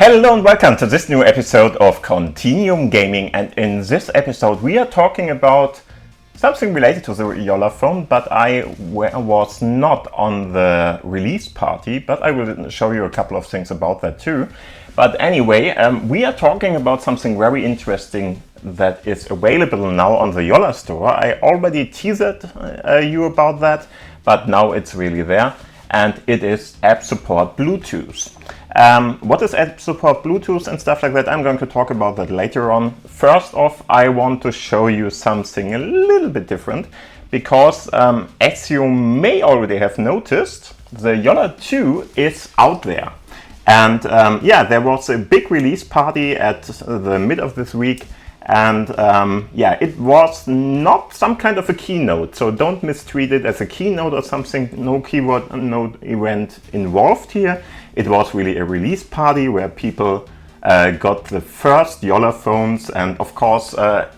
Hello and welcome to this new episode of Continuum Gaming, and in this episode we are talking about something related to the Jolla Phone, but I was not on the release party, but I will show you a couple of things about that too. But anyway, we are talking about something very interesting that is available now on the Jolla store. I already teased you about that, but now it's really there, and it is app support Bluetooth. What is app support Bluetooth and stuff like that? I'm going to talk about that later on. First off, I want to show you something a little bit different because as you may already have noticed, the Jolla 2 is out there. And there was a big release party at the mid of this week. And it was not some kind of a keynote, so don't mistreat it as a keynote or something. No keynote event involved here. It was really a release party where people got the first Jolla phones, and of course,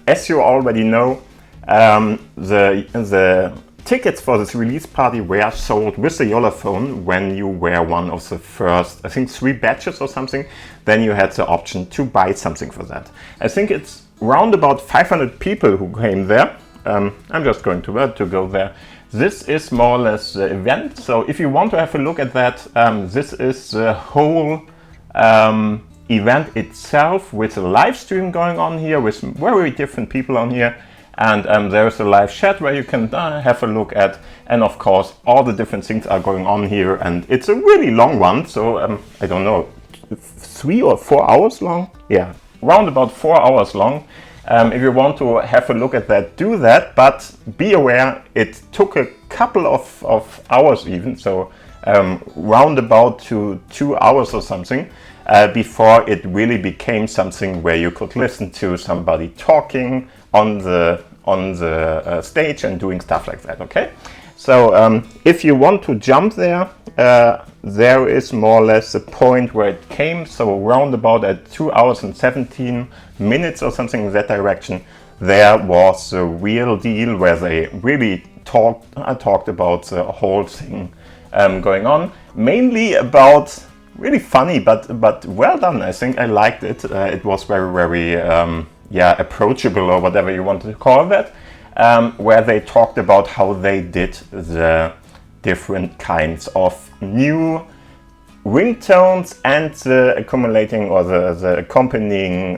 as you already know, the tickets for this release party were sold with the Jolla Phone when you were one of the first, I think 3 batches or something. Then you had the option to buy something for that. I think it's round about 500 people who came there. I'm just going to go there. This is more or less the event. So if you want to have a look at that, this is the whole event itself with a live stream going on here with very different people on here. And there is a live chat where you can have a look at. And of course, all the different things are going on here. And it's a really long one. So I don't know, 3 or 4 hours long? Yeah, round about 4 hours long. If you want to have a look at that, do that, but be aware it took a couple of hours even, so round about to 2 hours or something, before it really became something where you could listen to somebody talking on the stage and doing stuff like that, okay? So if you want to jump there, there is more or less the point where it came, so round about at 2 hours and 17 minutes or something in that direction, there was a real deal where they really talked about the whole thing going on, mainly about really funny, but well done. I think I liked it. It was very approachable, or whatever you want to call that, where they talked about how they did the different kinds of new ringtones and the accumulating or the accompanying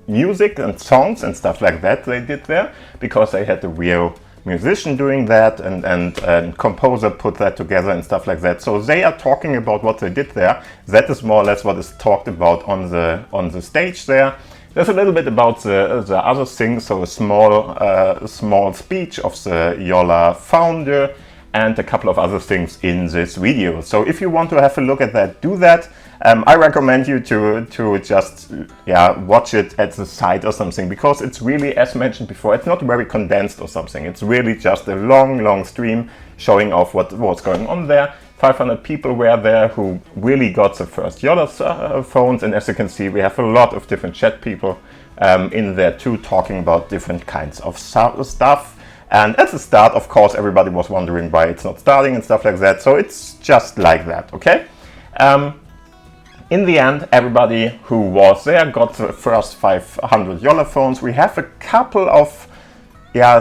music and songs and stuff like that they did there, because they had a real musician doing that and composer put that together and stuff like that. So they are talking about what they did there. That is more or less what is talked about on the stage there. There's a little bit about the other things, so a small speech of the Jolla founder and a couple of other things in this video. So if you want to have a look at that, do that. I recommend you to just watch it at the site or something, because it's really, as mentioned before, it's not very condensed or something. It's really just a long stream showing off what's going on there. 500 people were there who really got the first Jolla phones, and as you can see, we have a lot of different chat people in there too, talking about different kinds of stuff. And at the start, of course, everybody was wondering why it's not starting and stuff like that. So it's just like that, okay? In the end, everybody who was there got the first 500 Jolla phones. We have a couple of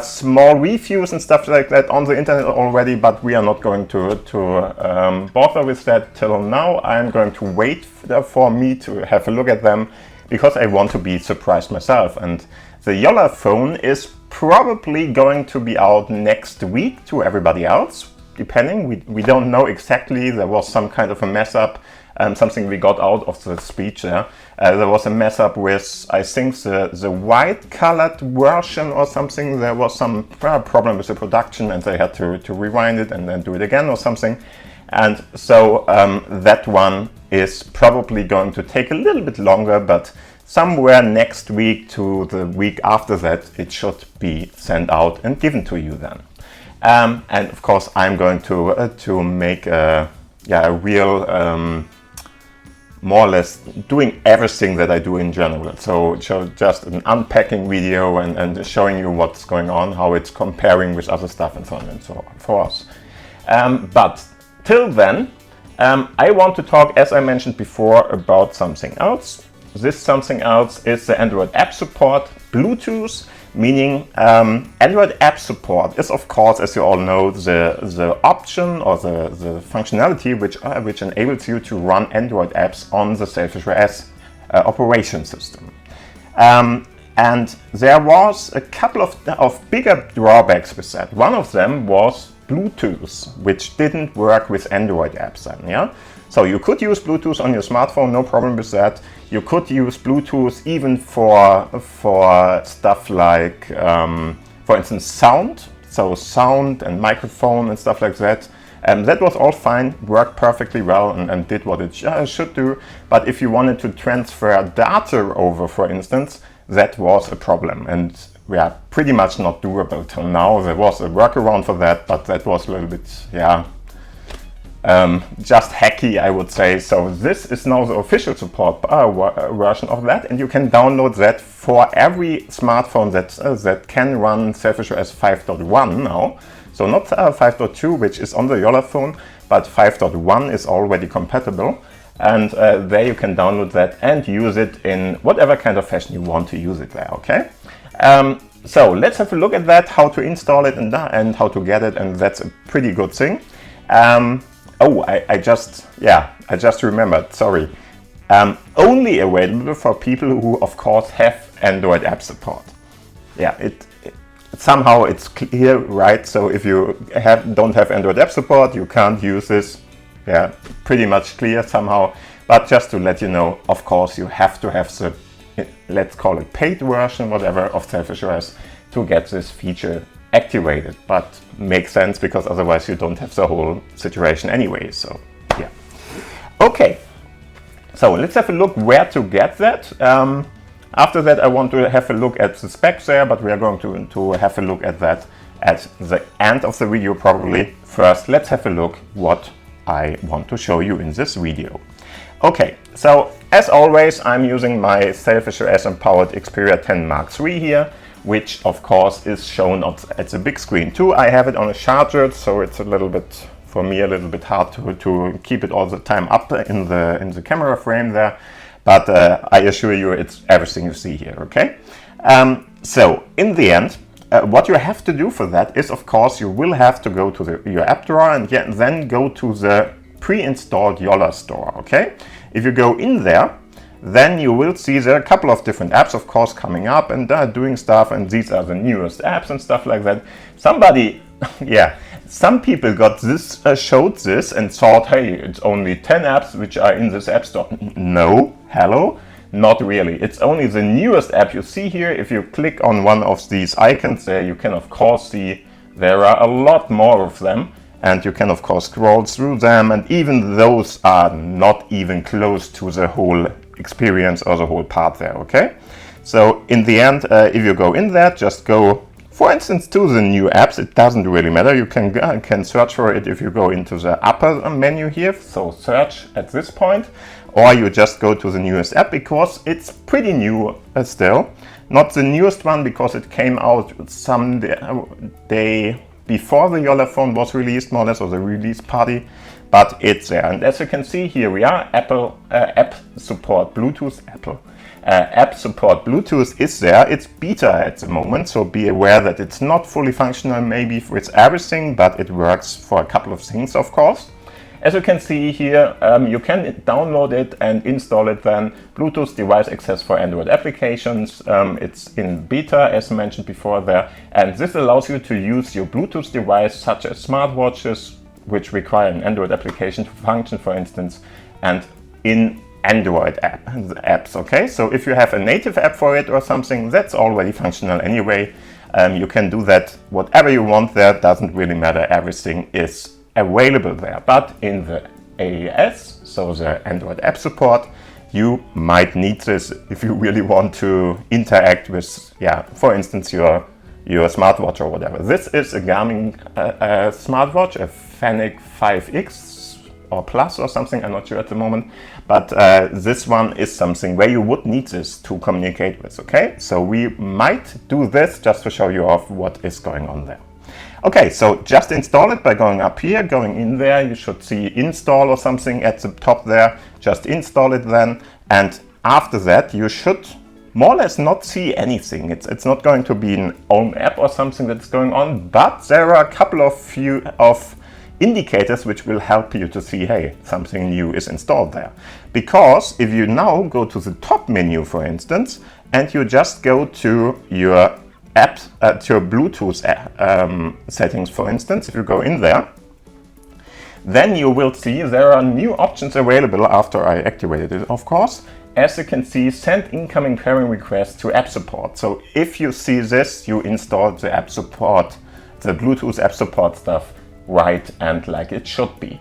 small reviews and stuff like that on the internet already, but we are not going to bother with that till now. I'm going to wait for me to have a look at them, because I want to be surprised myself. And the Jolla Phone is probably going to be out next week to everybody else, depending. We don't know exactly. There was some kind of a mess up, something we got out of the speech there. There was a mess up with, I think, the white colored version or something. There was some problem with the production, and they had to rewind it and then do it again or something. And so that one is probably going to take a little bit longer, but somewhere next week to the week after that, it should be sent out and given to you then. And of course, I'm going to make a real, more or less doing everything that I do in general. So just an unpacking video and showing you what's going on, how it's comparing with other stuff and so on and so forth. But till then, I want to talk, as I mentioned before, about something else. This something else is the Android app support Bluetooth, meaning Android app support is, of course, as you all know, the option or the functionality which enables you to run Android apps on the Sailfish OS operation system. And there was a couple of bigger drawbacks with that. One of them was Bluetooth, which didn't work with Android apps then, yeah? So you could use Bluetooth on your smartphone, no problem with that. You could use Bluetooth even for stuff like, for instance, sound. So sound and microphone and stuff like that. That was all fine, worked perfectly well and did what it should do. But if you wanted to transfer data over, for instance, that was a problem, and we are pretty much not doable till now. There was a workaround for that, but that was a little bit, just hacky, I would say. So this is now the official support version of that, and you can download that for every smartphone that can run Sailfish OS 5.1 now. So not 5.2, which is on the Jolla Phone, but 5.1 is already compatible. And there you can download that and use it in whatever kind of fashion you want to use it there, okay? So let's have a look at that, how to install it and how to get it, and that's a pretty good thing. I just remembered, sorry. Only available for people who, of course, have Android app support. Yeah, somehow it's clear, right? So if you don't have Android app support, you can't use this. Yeah, pretty much clear somehow. But just to let you know, of course, you have to have the, let's call it paid version, whatever, of Sailfish OS to get this feature activated. But makes sense, because otherwise you don't have the whole situation anyway. So yeah. Okay, so let's have a look where to get that. After that, I want to have a look at the specs there, but we are going to have a look at that at the end of the video probably. First, let's have a look what I want to show you in this video. Okay, so as always, I'm using my Sailfish OS empowered Xperia 10 Mark III here, which of course is shown at the big screen too. I have it on a charger, so it's a little bit, for me, a little bit hard to keep it all the time up in the camera frame there. But I assure you, it's everything you see here, okay? So in the end, what you have to do for that is, of course, you will have to go to your app drawer and then go to the pre-installed Jolla store, okay? If you go in there, then you will see there are a couple of different apps, of course, coming up and doing stuff, and these are the newest apps and stuff like that. Somebody, some people got this, showed this and thought, hey, it's only 10 apps which are in this app store. No, hello. Not really. It's only the newest app you see here. If you click on one of these icons there, you can of course see there are a lot more of them, and you can of course scroll through them, and even those are not even close to the whole experience or the whole part there, okay? So in the end, if you go in there, just go, for instance, to the new apps. It doesn't really matter. You can search for it if you go into the upper menu here, so search at this point. Or you just go to the newest app, because it's pretty new still. Not the newest one, because it came out some day before the Jolla Phone was released, more or less, or the release party. But it's there. And as you can see, here we are, Apple app support Bluetooth. App support Bluetooth is there. It's beta at the moment, so be aware that it's not fully functional maybe with everything, but it works for a couple of things, of course. As you can see here, you can download it and install it then. Bluetooth device access for Android applications. It's in beta, as mentioned before there. And this allows you to use your Bluetooth device, such as smartwatches, which require an Android application to function, for instance, and in Android apps, okay? So if you have a native app for it or something, that's already functional anyway. You can do that, whatever you want there, doesn't really matter. Everything is available there. But in the AAS, so the Android app support, you might need this if you really want to interact with, for instance, your smartwatch or whatever. This is a Garmin smartwatch, a Fennec 5X or Plus or something, I'm not sure at the moment. But this one is something where you would need this to communicate with, okay? So we might do this just to show you off what is going on there. Okay, so just install it by going up here, going in there. You should see install or something at the top there. Just install it then. And after that, you should more or less not see anything. It's not going to be an own app or something that's going on, but there are a couple of indicators which will help you to see, hey, something new is installed there. Because if you now go to the top menu, for instance, and you just go to your apps, to your Bluetooth settings, for instance, if you go in there, then you will see there are new options available after I activated it, of course. As you can see, send incoming pairing request to app support. So if you see this, you installed the app support, the Bluetooth app support stuff right and like it should be.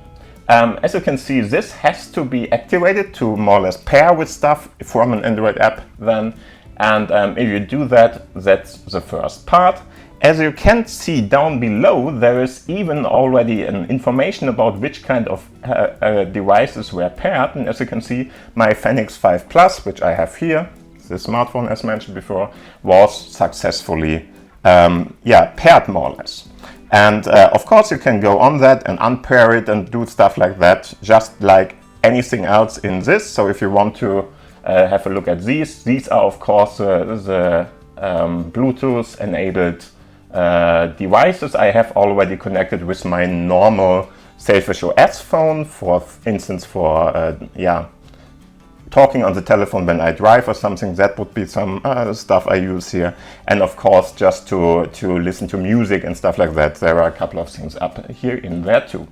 As you can see, this has to be activated to more or less pair with stuff from an Android app then. And if you do that, that's the first part. As you can see down below, there is even already an information about which kind of devices were paired. And as you can see, my Fenix 5 Plus, which I have here, the smartphone as mentioned before, was successfully paired more or less. And of course you can go on that and unpair it and do stuff like that, just like anything else in this. So if you want to have a look at these are of course the Bluetooth enabled devices I have already connected with my normal Sailfish OS phone, for instance, for talking on the telephone when I drive or something. That would be some stuff I use here. And of course, just to listen to music and stuff like that, there are a couple of things up here in there too.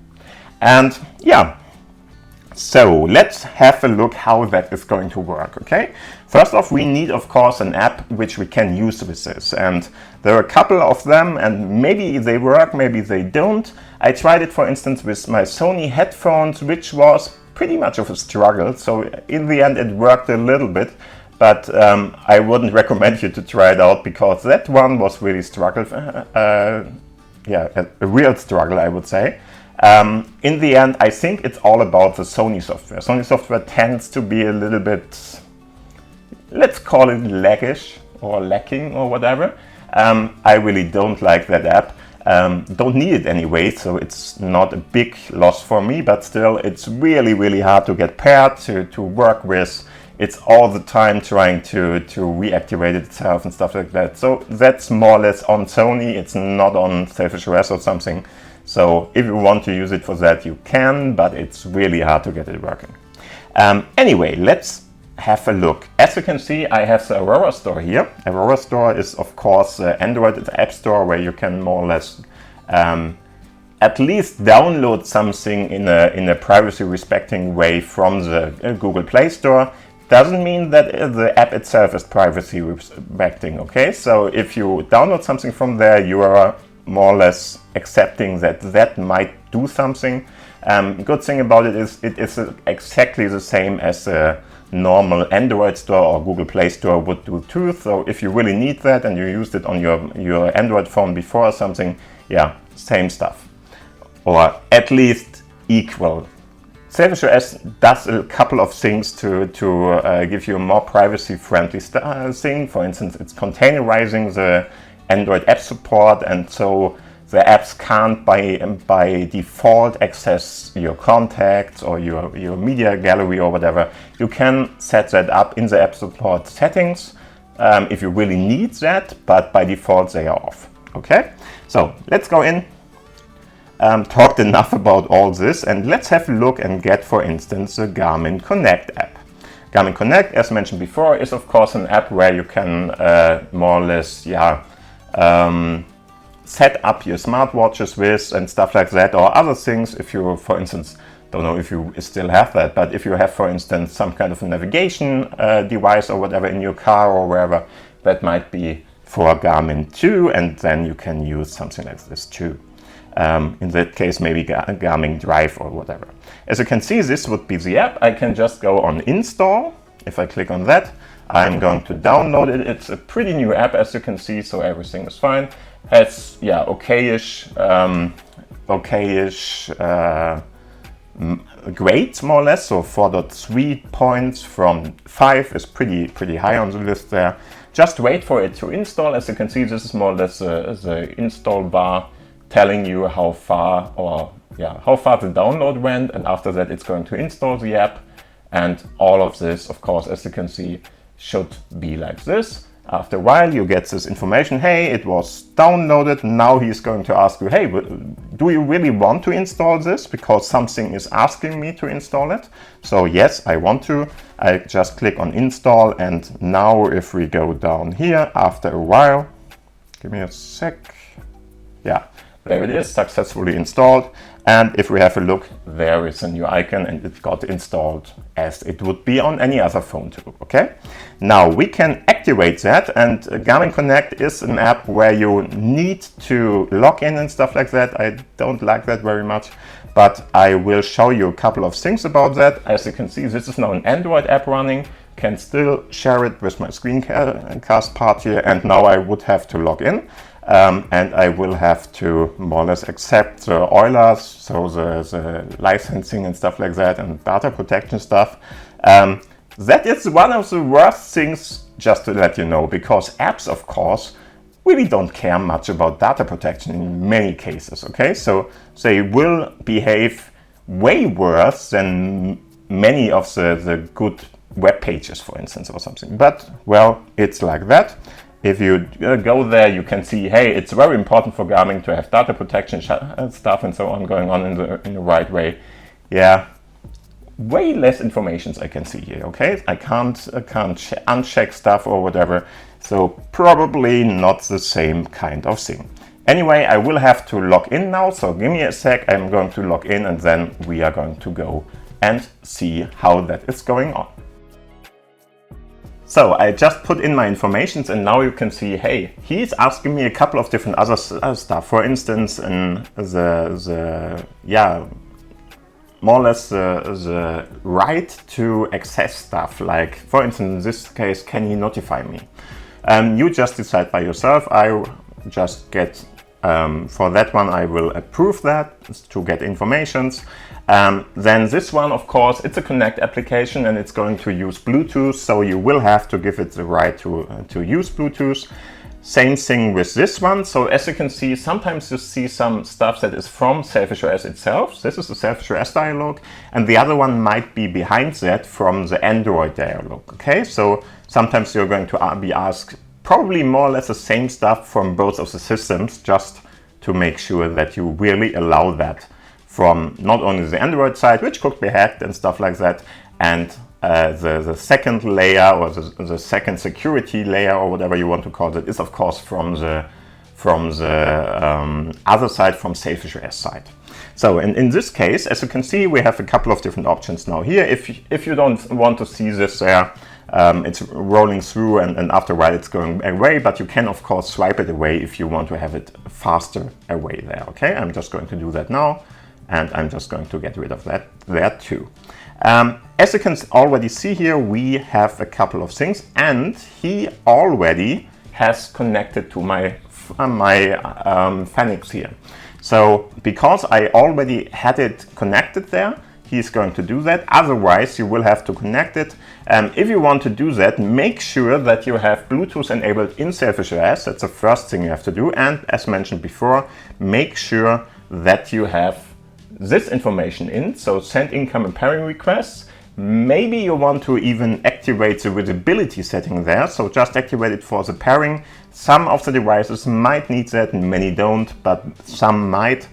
And yeah, so let's have a look how that is going to work, okay? First off, we need, of course, an app which we can use with this. And there are a couple of them, and maybe they work, maybe they don't. I tried it, for instance, with my Sony headphones, which was pretty much of a struggle. So in the end, it worked a little bit, but I wouldn't recommend you to try it out because that one was really a real struggle, I would say. In the end, I think it's all about the Sony software. Sony software tends to be a little bit, let's call it laggish or lacking or whatever. I really don't like that app. Don't need it anyway, so it's not a big loss for me, but still it's really, really hard to get paired, to work with. It's all the time trying to reactivate itself and stuff like that. So that's more or less on Sony. It's not on Sailfish OS or something. So if you want to use it for that, you can, but it's really hard to get it working. Anyway, let's have a look. As you can see, I have the Aurora Store here. Aurora Store is, of course, Android app store where you can more or less at least download something in a privacy-respecting way from the Google Play Store. Doesn't mean that the app itself is privacy-respecting, okay? So if you download something from there, you are more or less accepting that that might do something. Good thing about it is exactly the same as a normal Android store or Google Play Store would do too. So if you really need that and you used it on your Android phone before or something, yeah, same stuff. Or at least equal. Sailfish OS does a couple of things to give you a more privacy-friendly thing. For instance, it's containerizing the Android app support, and so the apps can't by default access your contacts or your media gallery or whatever. You can set that up in the app support settings if you really need that, but by default they are off. Okay, so let's go in. Talked enough about all this, and let's have a look and get, for instance, the Garmin Connect app. Garmin Connect, as mentioned before, is of course an app where you can more or less, set up your smartwatches with and stuff like that, or other things. If you, for instance, don't know if you still have that, but if you have, for instance, some kind of a navigation device or whatever in your car or wherever, that might be for Garmin too, and then you can use something like this too. In that case, maybe Garmin Drive or whatever. As you can see, this would be the app. I can just go on install. If I click on that, I'm going to download it. It's a pretty new app, as you can see, so everything is fine. It's okayish grades more or less. So 4.3 points from 5 is pretty high on the list there. Just wait for it to install. As you can see, this is more or less the install bar telling you how far the download went, and after that it's going to install the app. And all of this, of course, as you can see, should be like this. After a while you get this information, hey, it was downloaded. Now he's going to ask you, hey, do you really want to install this? Because something is asking me to install it. So yes, I want to. I just click on install, and now if we go down here after a while, give me a sec. Yeah, there it is, successfully installed. And if we have a look, there is a new icon, and it got installed as it would be on any other phone too, okay? Now we can activate that, and Garmin Connect is an app where you need to log in and stuff like that. I don't like that very much, but I will show you a couple of things about that. As you can see, this is now an Android app running. Can still share it with my screencast part here, and now I would have to log in. And I will have to more or less accept the Eulers, so the licensing and stuff like that, and data protection stuff. That is one of the worst things, just to let you know, because apps, of course, really don't care much about data protection in many cases, okay? So they will behave way worse than many of the good web pages, for instance, or something. But, well, it's like that. If you go there, you can see, hey, it's very important for Garmin to have data protection stuff and so on going on in the right way. Yeah, way less information I can see here, okay? I can't uncheck stuff or whatever, so probably not the same kind of thing. Anyway, I will have to log in now, so give me a sec. I'm going to log in, and then we are going to go and see how that is going on. So I just put in my informations, and now you can see, hey, he's asking me a couple of different other stuff. For instance, in more or less the right to access stuff. Like, for instance, in this case, can he notify me? You just decide by yourself. I just get, for that one, I will approve that to get informations. Then this one, of course, it's a Connect application, and it's going to use Bluetooth, so you will have to give it the right to use Bluetooth. Same thing with this one. So as you can see, sometimes you see some stuff that is from Sailfish OS itself. This is the Sailfish OS dialog, and the other one might be behind that from the Android dialog. Okay, so sometimes you're going to be asked probably more or less the same stuff from both of the systems, just to make sure that you really allow that from not only the Android side, which could be hacked and stuff like that, and the second layer, or the second security layer, or whatever you want to call it, is of course from the other side, from Sailfish OS side. So in this case, as you can see, we have a couple of different options now here. If you don't want to see this there, it's rolling through, and after a while it's going away, but you can of course swipe it away if you want to have it faster away there. Okay, I'm just going to do that now, and I'm just going to get rid of that there too. As you can already see here, we have a couple of things, and he already has connected to my Phoenix here. So because I already had it connected there, he's going to do that. Otherwise, you will have to connect it. If you want to do that, make sure that you have Bluetooth enabled in Sailfish OS. That's the first thing you have to do. And as mentioned before, make sure that you have this information in. So send incoming pairing requests. Maybe you want to even activate the visibility setting there. So just activate it for the pairing. Some of the devices might need that, many don't, but some might.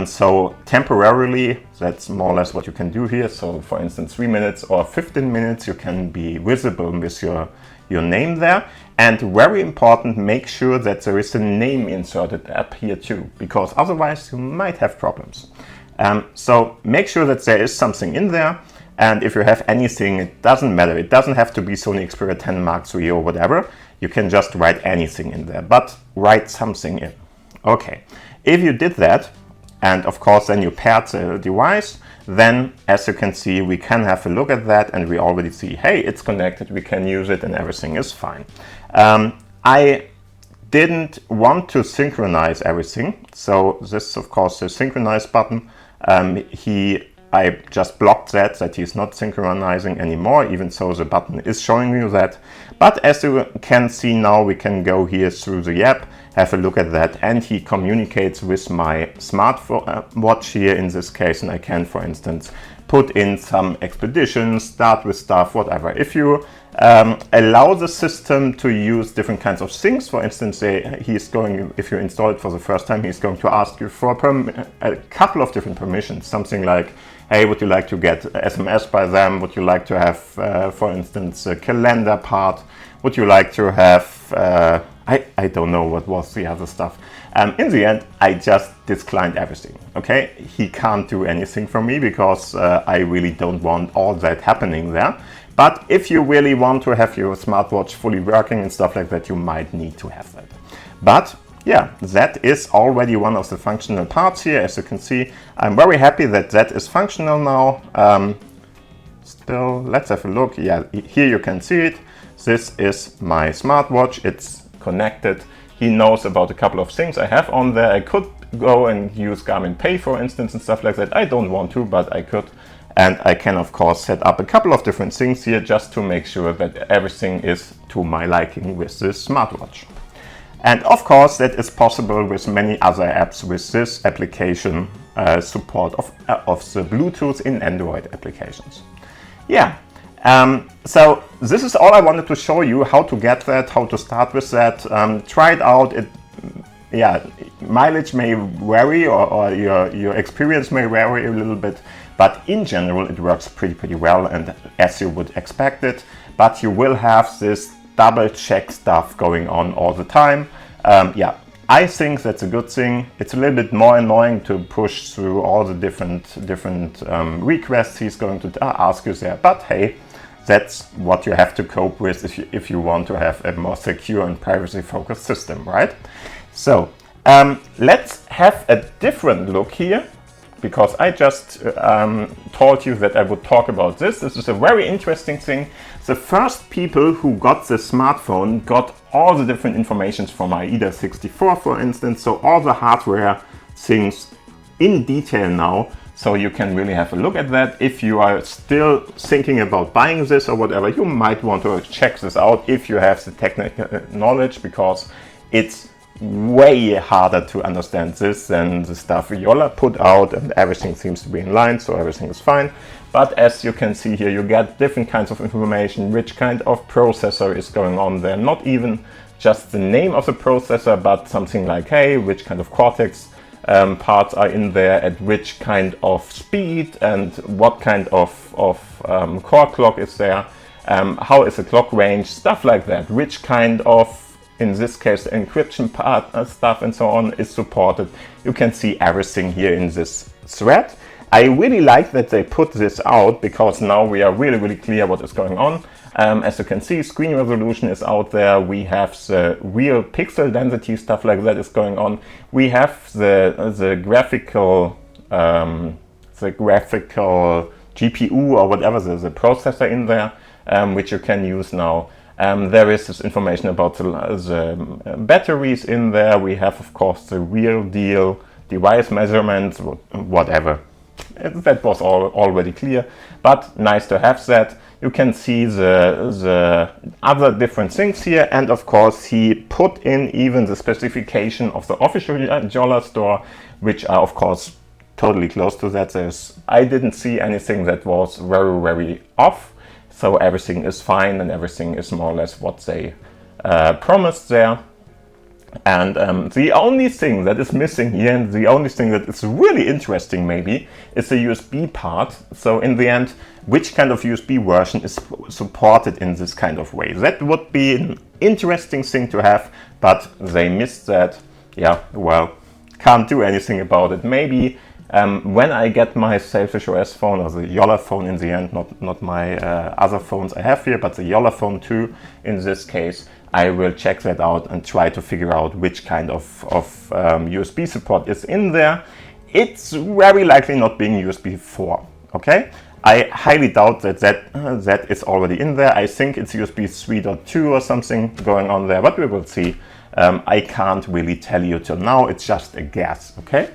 So temporarily, that's more or less what you can do here. So for instance, 3 minutes or 15 minutes, you can be visible with your name there. And very important, make sure that there is a name inserted up here too, because otherwise you might have problems. So make sure that there is something in there. And if you have anything, it doesn't matter. It doesn't have to be Sony Xperia 10 Mark III or whatever. You can just write anything in there, but write something in. Okay, if you did that, and of course then you paired the device, then as you can see, we can have a look at that, and we already see, hey, it's connected, we can use it, and everything is fine. I didn't want to synchronize everything, so this of course the synchronize button. He I just blocked that he's not synchronizing anymore, even though the button is showing you that. But as you can see now, we can go here through the app, have a look at that, and he communicates with my smartwatch here in this case, and I can, for instance, put in some expeditions, start with stuff, whatever. If you allow the system to use different kinds of things, for instance, if you install it for the first time, he's going to ask you for a couple of different permissions, something like, hey, would you like to get SMS by them? Would you like to have, for instance, a calendar part? Would you like to have, I don't know what was the other stuff. In the end, I just declined everything, okay? He can't do anything for me because I really don't want all that happening there. But if you really want to have your smartwatch fully working and stuff like that, you might need to have that. But yeah, that is already one of the functional parts here. As you can see, I'm very happy that that is functional now. Still, let's have a look. Yeah, here you can see it. This is my smartwatch. It's connected. He knows about a couple of things I have on there. I could go and use Garmin Pay, for instance, and stuff like that. I don't want to, but I could. And I can, of course, set up a couple of different things here just to make sure that everything is to my liking with this smartwatch. And of course, that is possible with many other apps with this application support of the Bluetooth in Android applications. Yeah, so this is all I wanted to show you, how to get that, how to start with that. Try it out. Yeah, mileage may vary or your experience may vary a little bit, but in general it works pretty well, and as you would expect it. But you will have this double check stuff going on all the time. Yeah, I think that's a good thing. It's a little bit more annoying to push through all the different requests he's going to ask you there, but hey, that's what you have to cope with if you want to have a more secure and privacy focused system, right? So let's have a different look here, because I just told you that I would talk about this. This is a very interesting thing. The first people who got the smartphone got all the different informations from AIDA 64, for instance, so all the hardware things in detail now. So you can really have a look at that. If you are still thinking about buying this or whatever, you might want to check this out if you have the technical knowledge, because it's way harder to understand this than the stuff Jolla put out, and everything seems to be in line, so everything is fine. But as you can see here, you get different kinds of information, which kind of processor is going on there, not even just the name of the processor, but something like, hey, which kind of Cortex parts are in there, at which kind of speed, and what kind of core clock is there, how is the clock range, stuff like that, which kind of, in this case, the encryption part stuff and so on is supported. You can see everything here in this thread. I really like that they put this out, because now we are really clear what is going on. As you can see, screen resolution is out there. We have the real pixel density, stuff like that is going on. We have the graphical GPU or whatever, the processor in there, which you can use now. There is this information about the batteries in there. We have, of course, the real deal device measurements, whatever. That was already clear, but nice to have that. You can see the other different things here, and of course he put in even the specification of the official Jolla store, which are of course totally close to that. I didn't see anything that was very off, so everything is fine and everything is more or less what they promised there. And the only thing that is missing here, and the only thing that is really interesting maybe, is the USB part. So in the end, which kind of USB version is supported in this kind of way? That would be an interesting thing to have, but they missed that. Yeah, well, can't do anything about it. Maybe when I get my Sailfish OS phone, or the Jolla phone in the end, not my other phones I have here, but the Jolla phone 2 in this case, I will check that out and try to figure out which kind of USB support is in there. It's very likely not being USB 4, okay? I highly doubt that is already in there. I think it's USB 3.2 or something going on there, but we will see. I can't really tell you till now, it's just a guess, okay?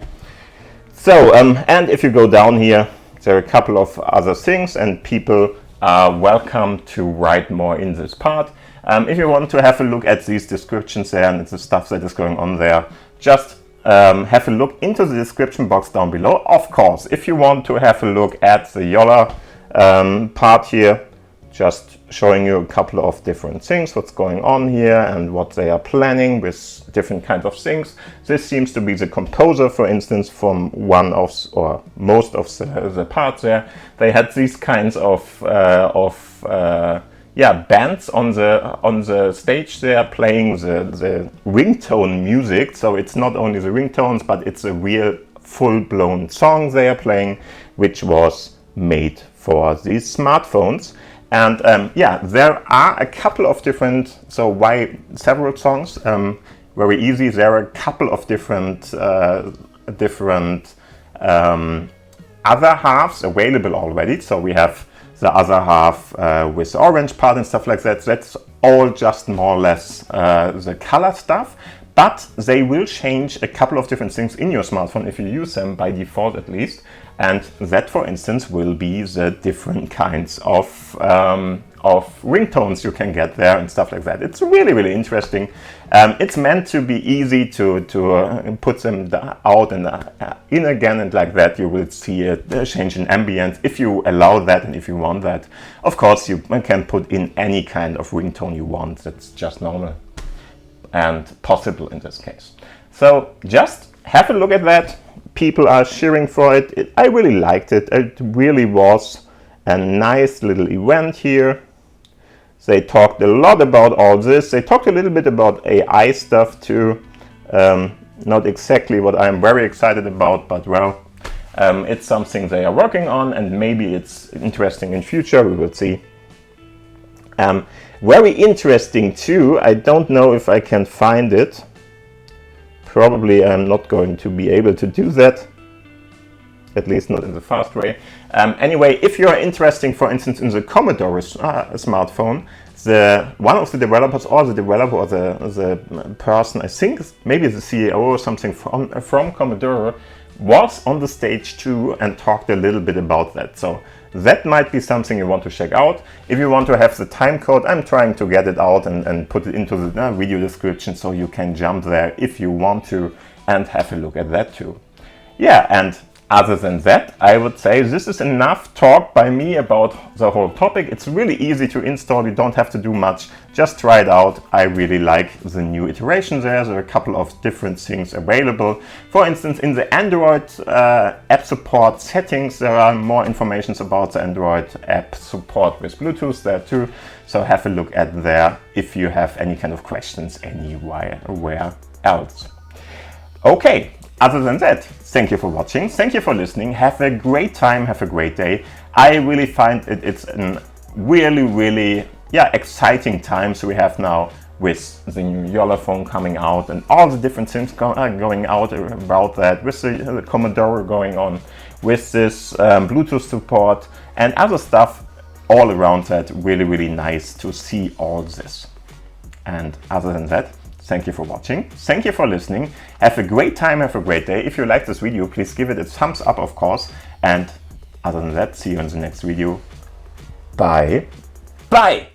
So, and if you go down here, There are a couple of other things, and people are welcome to write more in this part. If you want to have a look at these descriptions there and the stuff that is going on there, just have a look into the description box down below. Of course, if you want to have a look at the Jolla part here, just showing you a couple of different things, what's going on here and what they are planning with different kinds of things. This seems to be the composer, for instance, from one of, or most of the parts there. They had these kinds of bands on the stage there playing the ringtone music. So it's not only the ringtones, but it's a real full-blown song they are playing, which was made for these smartphones. And there are a couple of different, so why several songs? Very easy, there are a couple of different other halves available already. So we have the other half with the orange part and stuff like that. That's all just more or less the color stuff. But they will change a couple of different things in your smartphone if you use them by default at least. And that, for instance, will be the different kinds of ringtones you can get there and stuff like that. It's really, really interesting. It's meant to be easy to put them out and in again, and like that you will see a change in ambience if you allow that and if you want that. Of course, you can put in any kind of ringtone you want. That's just normal and possible in this case. So just have a look at that. People are cheering for it. I really liked it. It really was a nice little event here. They talked a lot about all this. They talked a little bit about AI stuff too. Not exactly what I'm very excited about, but well, it's something they are working on, and maybe it's interesting in future. We will see. Very interesting too. I don't know if I can find it. Probably I'm not going to be able to do that, at least not in the fast way. Anyway, if you are interested, for instance, in the Commodore smartphone, one of the developers, or the developer, or the person, I think maybe the CEO or something from Commodore, was on the stage too and talked a little bit about that. So that might be something you want to check out. If you want to have the time code, I'm trying to get it out and put it into the video description so you can jump there if you want to and have a look at that too. Yeah, and other than that, I would say this is enough talk by me about the whole topic. It's really easy to install. You don't have to do much. Just try it out. I really like the new iteration there. There are a couple of different things available. For instance, in the Android app support settings, there are more information about the Android app support with Bluetooth there too. So have a look at there if you have any kind of questions anywhere else. Okay. Other than that, thank you for watching, thank you for listening, have a great time, have a great day. I really find it's a really exciting times we have now with the new Jolla Phone coming out and all the different things going out about that, with the Commodore going on, with this Bluetooth support and other stuff all around that. Really nice to see all this. And other than that, thank you for watching. Thank you for listening. Have a great time. Have a great day. If you like this video, please give it a thumbs up, of course. And other than that, see you in the next video. Bye. Bye.